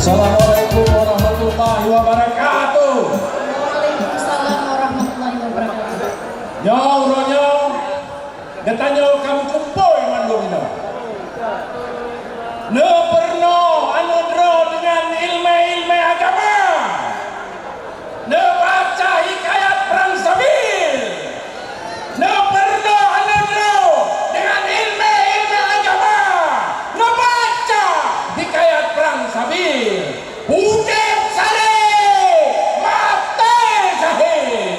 Assalamualaikum warahmatullahi wabarakatuh. Waalaikumsalam warahmatullahi wabarakatuh. Nyo, katanya kamu kumpul mandorina. Ne pernah anudro dengan ilmu agama. Ne baca hikayat perang Sabil. Ne pernah anudro dengan ilmu agama. Ne baca hikayat perang Sabil. Udep sare, mate sahih.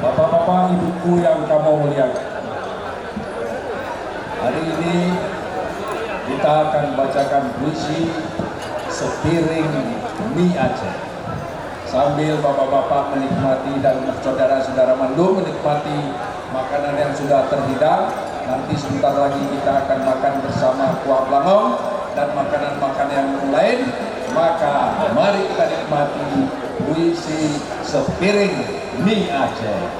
Bapak-bapak, ibuku yang kamu muliakan, hari ini kita akan bacakan puisi Sepiring Mie Aceh. Sambil bapak-bapak menikmati dan saudara-saudara Mandu menikmati makanan yang sudah terhidang, nanti sebentar lagi kita akan makan bersama kuah belangong dan makanan-makanan yang lain. Maka mari kita nikmati puisi Sepiring Mie Aceh.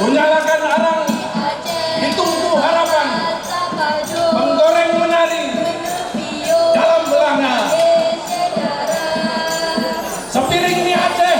Menyalakan arang, ditunggu harapan, menggoreng menari dalam belanga. Sepiring Mie Aceh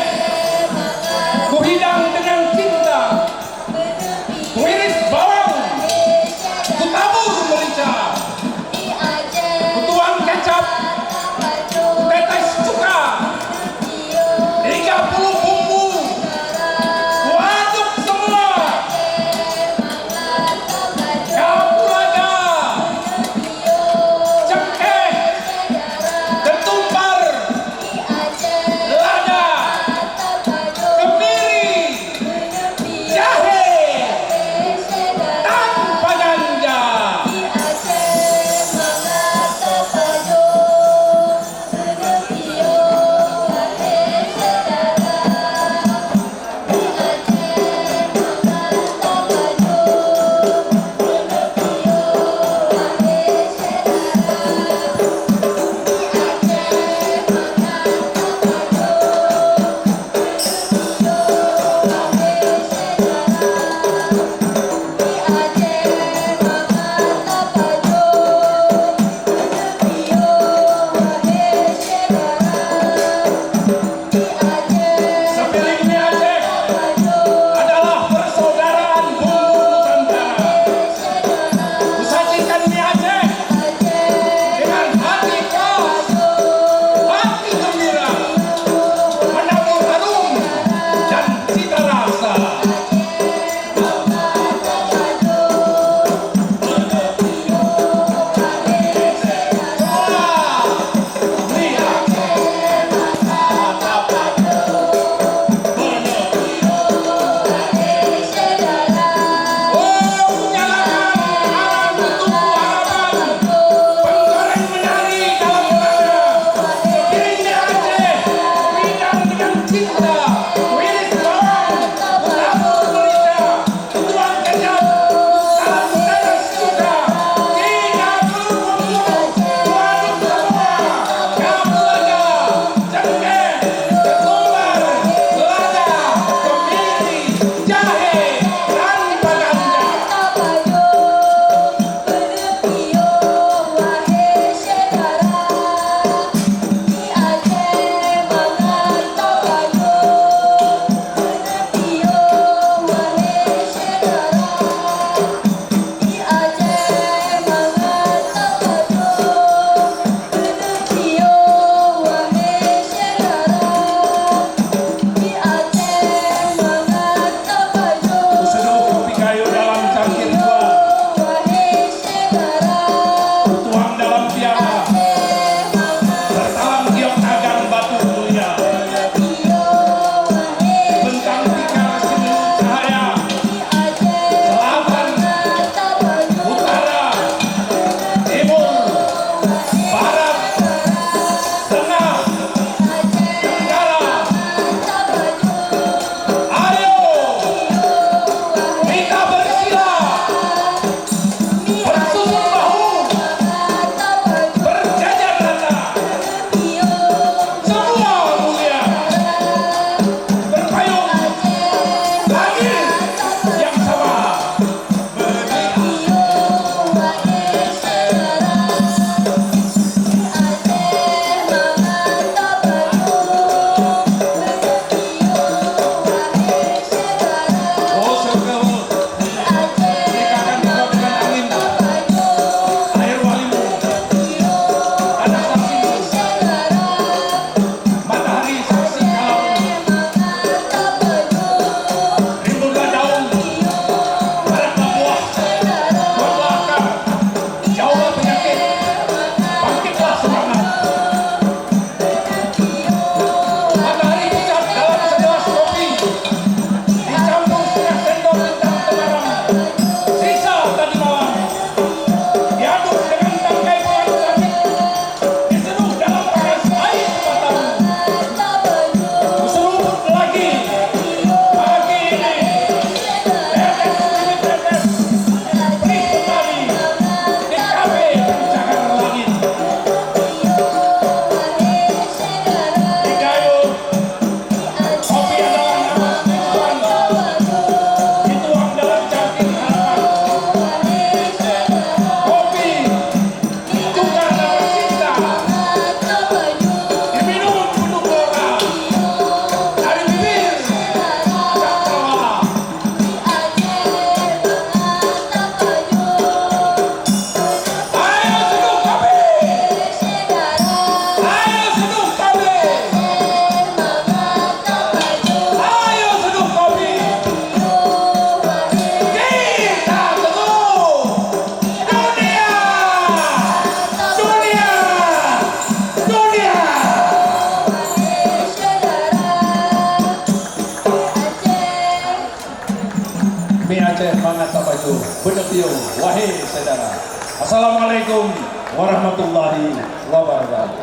Ngatabajo Benetio Wahai saudara. Assalamualaikum warahmatullahi wabarakatuh.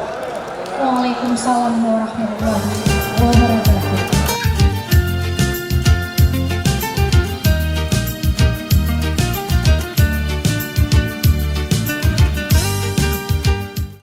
Waalaikumsalam warahmatullahi wabarakatuh.